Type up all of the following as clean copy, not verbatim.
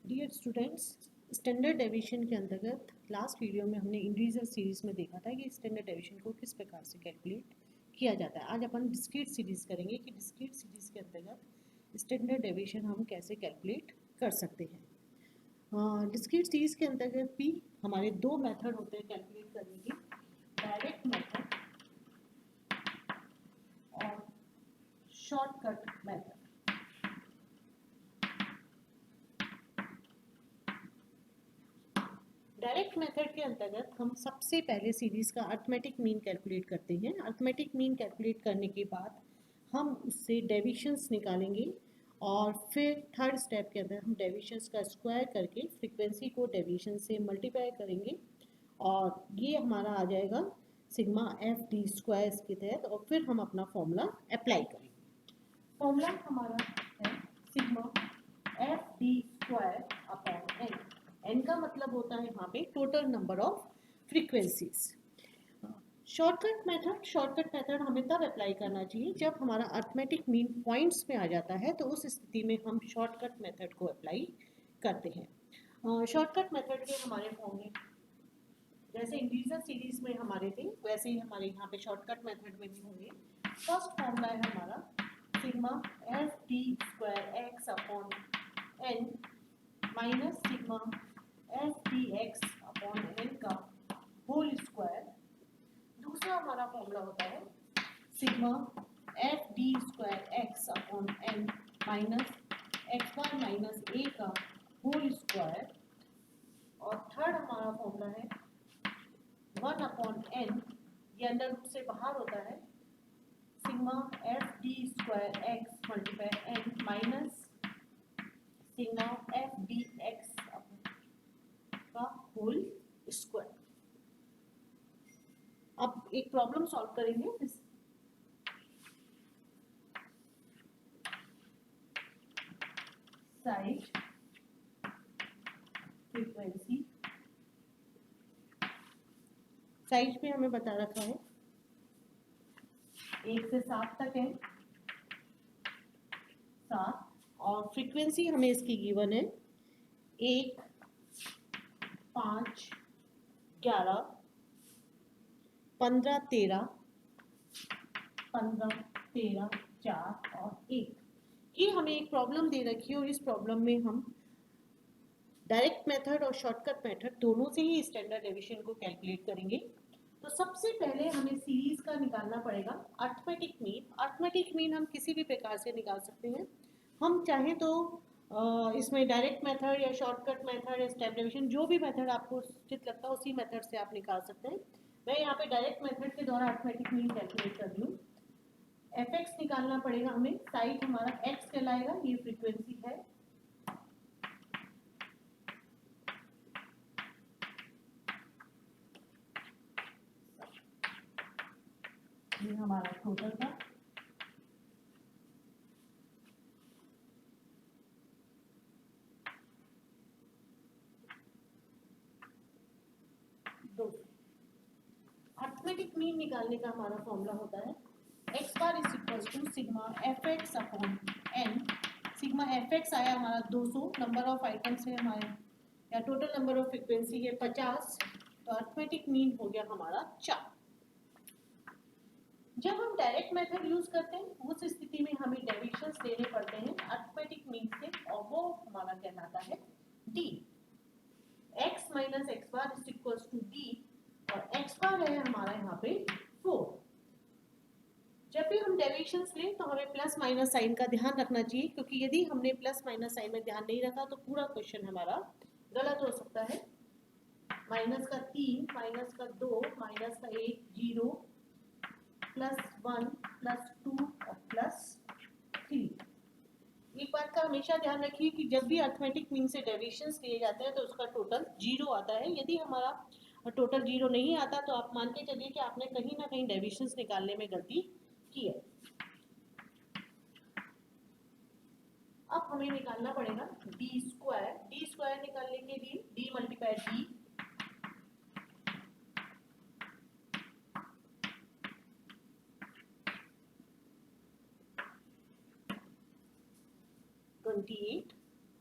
Dear students, standard deviation के अंतर्गत last video में हमने इंडिविजुअल सीरीज में देखा था कि स्टैंडर्ड डेविएशन को किस प्रकार से कैलकुलेट किया जाता है। आज अपन डिस्क्रीट सीरीज करेंगे कि डिस्क्रीट सीरीज के अंतर्गत स्टैंडर्ड डेविएशन हम कैसे कैलकुलेट कर सकते हैं। डिस्क्रीट सीरीज के अंतर्गत भी हमारे दो मेथड होते हैं कैलकुलेट करने के, डायरेक्ट मेथड और शॉर्टकट मेथड। डायरेक्ट मेथड के अंतर्गत हम सबसे पहले सीरीज का अर्थमेटिक मीन कैलकुलेट करते हैं। अर्थमेटिक मीन कैलकुलेट करने के बाद हम उससे डेविएशंस निकालेंगे और फिर थर्ड स्टेप के अंदर हम डेविएशंस का स्क्वायर करके फ्रीक्वेंसी को डेविएशन से मल्टीप्लाई करेंगे और ये हमारा आ जाएगा सिग्मा एफ डी स्क्वायर के तहत, और फिर हम अपना फॉर्मूला अप्लाई करेंगे। फॉर्मूला हमारा है sigma F D square upon n. N का मतलब होता है यहाँ पे total number of frequencies. Shortcut method हमें तब अप्लाई करना चाहिए जब हमारा अर्थमेटिक मीन पॉइंट्स में आ जाता है, तो उस स्थिति में हम शॉर्टकट मेथड को अप्लाई करते हैं। शॉर्टकट मेथड के हमारे फॉर्मूले जैसे इंडिविजुअल सीरीज में हमारे थे वैसे ही हमारे यहाँ पे शॉर्टकट मेथड में भी होंगे। फर्स्ट फॉर्मूला है हमारा sigma F D square X upon N minus sigma F D X upon N का होल स्क्वायर। दूसरा हमारा फॉर्मूला होता है sigma F D square X upon N minus X one minus A का whole square. और third हमारा formula है 1 upon N, ये अंडर रूट से बाहर होता है, sigma F D square X multiply N minus sigma F D X का होल स्क्वायर। अब एक प्रॉब्लम सॉल्व करेंगे। साइज फ्रीक्वेंसी, साइज पे हमें बता रखा है 1 से 7 तक है 7, और फ्रीक्वेंसी हमें इसकी गिवन है 1, 5, 11, 15, 13, 15, 13, 4 और 1। ये हमें एक प्रॉब्लम दे रखी है और इस प्रॉब्लम में हम डायरेक्ट मेथड और शॉर्टकट मेथड दोनों से ही स्टैंडर्ड डेविएशन को कैलकुलेट करेंगे। तो सबसे पहले हमें सीरीज का निकालना पड़ेगा अर्थमेटिक मीन। अर्थमेटिक मीन हम किसी भी प्रकार से निकाल सकते हैं। हम चाहें तो इसमें डायरेक्ट मेथड या शॉर्टकट मेथड या स्टेप डेविएशन, जो भी मेथड आपको उचित लगता है उसी मेथड से आप निकाल सकते हैं। मैं यहाँ पे डायरेक्ट मेथड के द्वारा अर्थमेटिक मीन कैलकुलेट कर रही हूँ। एफ एक्स निकालना पड़ेगा हमें, साइज हमारा एक्स कहलाएगा, ये फ्रीक्वेंसी है। ये हमारा टोटल था। अर्थमेटिक मीन निकालने का हमारा फॉर्मूला होता है x bar is equal to sigma f x upon n. Sigma f x आया हमारा 200, नंबर ऑफ आइटम्स है हमारे, या टोटल नंबर ऑफ फ्रीक्वेंसी है 50, तो अर्थमेटिक मीन हो गया हमारा 4। जब हम डायरेक्ट मेथड यूज करते हैं उस स्थिति में हमें डेविएशंस देने पड़ते हैं अर्थमेटिक मीन से, और वो हमारा कहलाता है d. X minus x bar is equal to d, और एक्स बार है हमारा यहाँ पे 4। जब भी हम डेविएशंस लें तो हमें प्लस माइनस साइन का ध्यान रखना चाहिए, क्योंकि यदि हमने प्लस माइनस साइन में ध्यान नहीं रखा तो पूरा क्वेश्चन हमारा गलत हो सकता है। माइनस का 3, माइनस का 2, माइनस का 1, 0, प्लस 1, प्लस 2 और प्लस 3। एक बात का हमेशा ध्यान रखिए कि जब भी अर्थमेटिक मीन से डेविएशंस लिए जाते हैं तो उसका टोटल 0 आता है। यदि हमारा टोटल 0 नहीं आता तो आप मान के चलिए कि आपने कहीं ना कहीं डेविएशंस निकालने में गलती की है। अब हमें निकालना पड़ेगा डी स्क्वायर। डी स्क्वायर निकालने के लिए डी मल्टीप्लाई डी,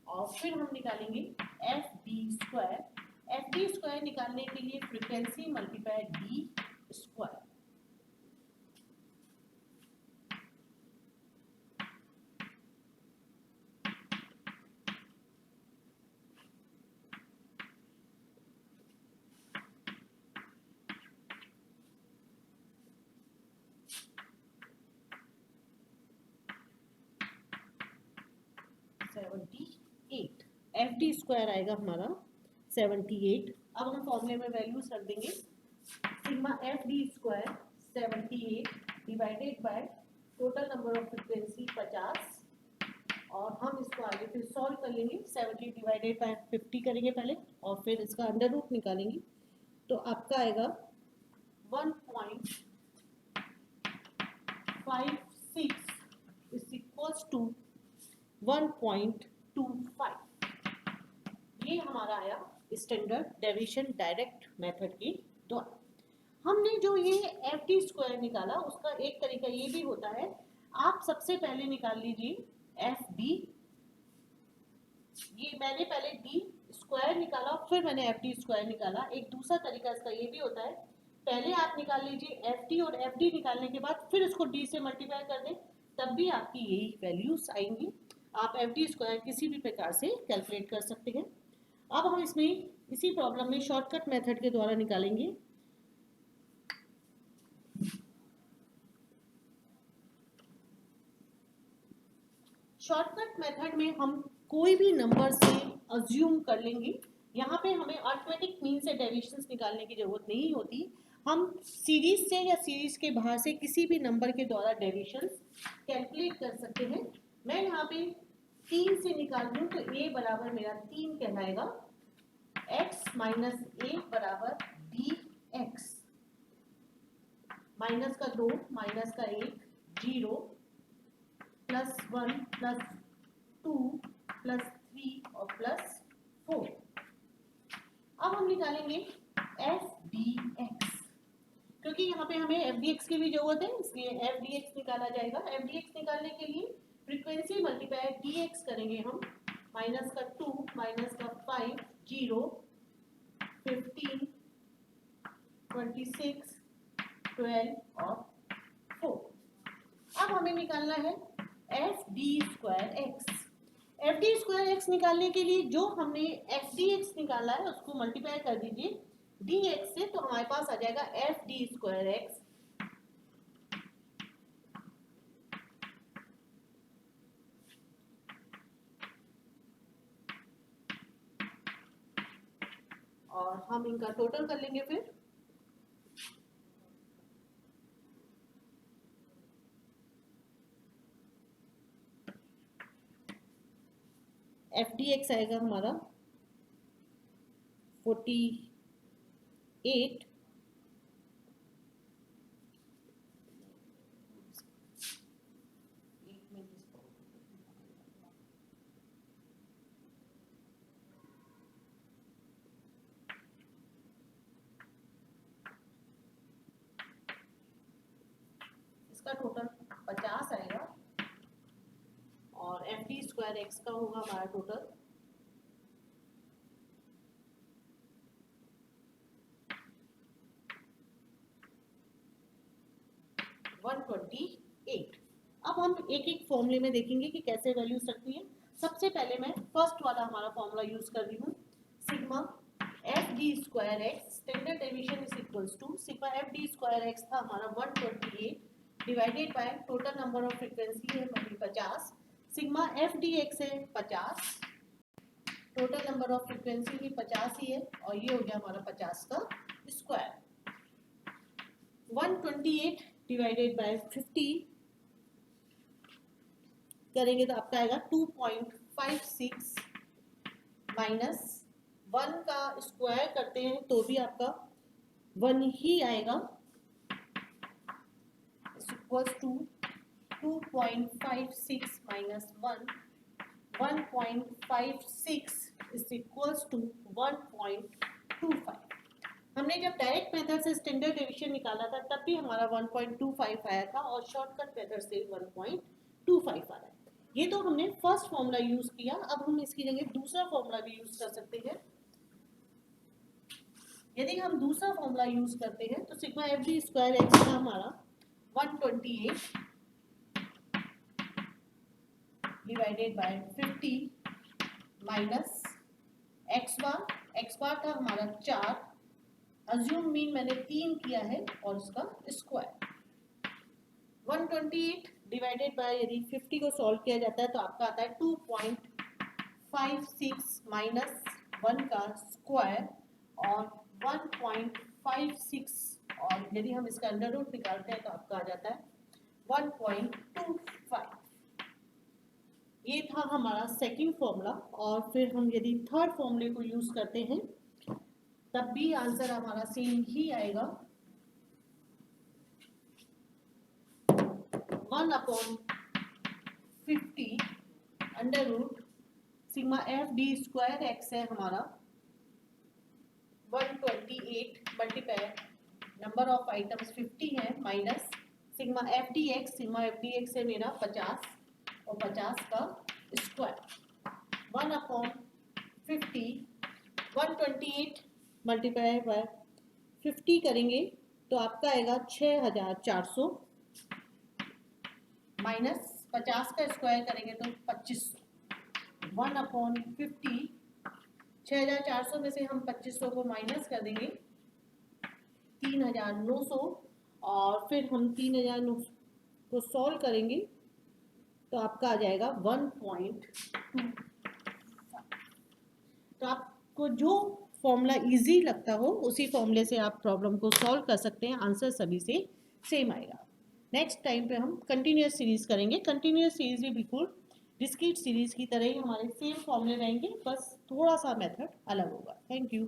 और फिर हम निकालेंगे F D square. F D square निकालने के लिए frequency multiply D square. F D square आएगा हमारा 78। अब हम फॉर्मूले में वैल्यूज रख देंगे। Sigma F D square 78 divided by total number of frequency 50, और हम इसको आगे फिर सॉल्व कर लेंगे। 70 डिवाइडेड बाय 50 करेंगे पहले और फिर इसका अंडर रूट निकालेंगे, तो आपका आएगा 1.56 इज इक्वल्स टू 1.25। ये हमारा आया स्टैंडर्ड डेविएशन डायरेक्ट मेथड के द्वारा। हमने जो ये एफ डी स्क्वायर निकाला उसका एक तरीका ये भी होता है, आप सबसे पहले निकाल लीजिए एफ डी। ये मैंने पहले डी स्क्वायर निकाला फिर मैंने एफ डी स्क्वायर निकाला। एक दूसरा तरीका इसका ये भी होता है, पहले आप निकाल लीजिए एफ डी और एफ डी निकालने के बाद फिर इसको डी से मल्टीप्लाई कर दें, तब भी आपकी यही वैल्यूज आएंगी। आप एफ डी स्क्वायर किसी भी प्रकार से कैलकुलेट कर सकते हैं। अब हम इसमें इसी प्रॉब्लम में शॉर्टकट मेथड के द्वारा निकालेंगे। शॉर्टकट मेथड में हम कोई भी नंबर से अज्यूम कर लेंगे। यहाँ पे हमें अरिथमेटिक मीन से डेविएशंस निकालने की जरूरत नहीं होती। हम सीरीज से या सीरीज के बाहर से किसी भी नंबर के द्वारा डेविएशंस कैलकुलेट कर सकते हैं। मैं यहाँ पे 3 से निकाल दूँ तो a बराबर मेरा 3 कहलाएगा, x माइनस ए बराबर डी एक्स, माइनस का 2 माइनस का 1 0 प्लस 1 प्लस 2 प्लस 3 और प्लस 4। अब हम निकालेंगे एफ डी एक्स, क्योंकि यहाँ पे हमें एफ डी एक्स की भी जरूरत है इसलिए एफ डी एक्स निकाला जाएगा। एफ डी एक्स निकालने के लिए फ्रीक्वेंसी मल्टीप्लाई डी एक्स करेंगे हम। माइनस का 2 माइनस का 5 0 15 26 12 और 4। अब हमें निकालना है F D square x. F D square x निकालने के लिए जो हमने एफ डी एक्स निकाला है उसको मल्टीप्लाई कर दीजिए डी एक्स से, तो हमारे पास आ जाएगा एफ डी स्क्वायर एक्स और हम इनका टोटल कर लेंगे फिर। एफ डी एक्स आएगा हमारा 48 इसका टोटल 50 आएगा और एफ डी स्क्वायर एक्स का होगा हमारा टोटल 128। अब हम एक एक फॉर्मूले में देखेंगे कि कैसे वैल्यूज रखती है। सबसे पहले मैं फर्स्ट वाला हमारा फॉर्मूला यूज कर रही हूँ, sigma F D square x standard deviation is equals to sigma F D square x था हमारा 128 divided by total number of frequency है 50। सिग्मा एफ डी एक्स है 50, टोटल नंबर ऑफ फ्रीक्वेंसी भी 50 ही है और ये हो गया हमारा 50 का स्क्वायर। 128 डिवाइडेड बाय 50 करेंगे तो आपका आएगा 2.56 माइनस 1 का स्क्वायर करते हैं तो भी आपका 1 ही आएगा, equals to 2.56 minus 1 1.56 is equals to 1.25। हमने जब डायरेक्ट मेथड से स्टैंडर्ड डेविएशन निकाला था तब भी हमारा 1.25 आया था और शॉर्टकट मेथड से 1.25 आ रहा है। ये तो हमने फर्स्ट फॉर्मूला यूज किया, अब हम इसकी जगह दूसरा फॉर्मूला भी यूज कर सकते हैं। यदि हम दूसरा फॉर्मूला यूज करते हैं तो sigma F D square x का हमारा 128 डिवाइडेड बाय 50 माइनस एक्स बार था हमारा 4, अज्यूम मीन मैंने 3 किया है और इसका स्क्वायर 128 डिवाइडेड बाय, यदि 50 को सॉल्व किया जाता है तो आपका आता है 2.56 माइनस 1 का स्क्वायर और 1.56, और यदि हम इसका अंडर रूट निकालते हैं तो आपका आ जाता है 1.25। ये था हमारा सेकंड फॉर्मूला। और फिर हम यदि थर्ड फॉर्मूले को यूज करते हैं तब भी आंसर हमारा सेम ही आएगा, 1/50 under root sigma F D square x है हमारा 128 मल्टीप्लाई नंबर ऑफ आइटम्स 50 है minus sigma F D x है मेरा 50 और 50 का स्क्वायर 1/50 128 मल्टीप्लाई बाय 50 करेंगे तो आपका आएगा 6400 माइनस 50 का स्क्वायर करेंगे तो 2500। 1/50 6400 में से हम 2500 को माइनस कर देंगे 3900, और फिर हम 3900 को सॉल्व करेंगे तो आपका आ जाएगा 1.25। तो आपको जो फॉर्मूला इजी लगता हो उसी फॉर्मूले से आप प्रॉब्लम को सॉल्व कर सकते हैं, आंसर सभी से सेम आएगा। नेक्स्ट टाइम पे हम कंटिन्यूअस सीरीज करेंगे। कंटिन्यूअस सीरीज भी बिल्कुल डिस्क्रीट सीरीज की तरह ही हमारे सेम फॉर्मूले रहेंगे, बस थोड़ा सा मेथड अलग होगा। Thank you.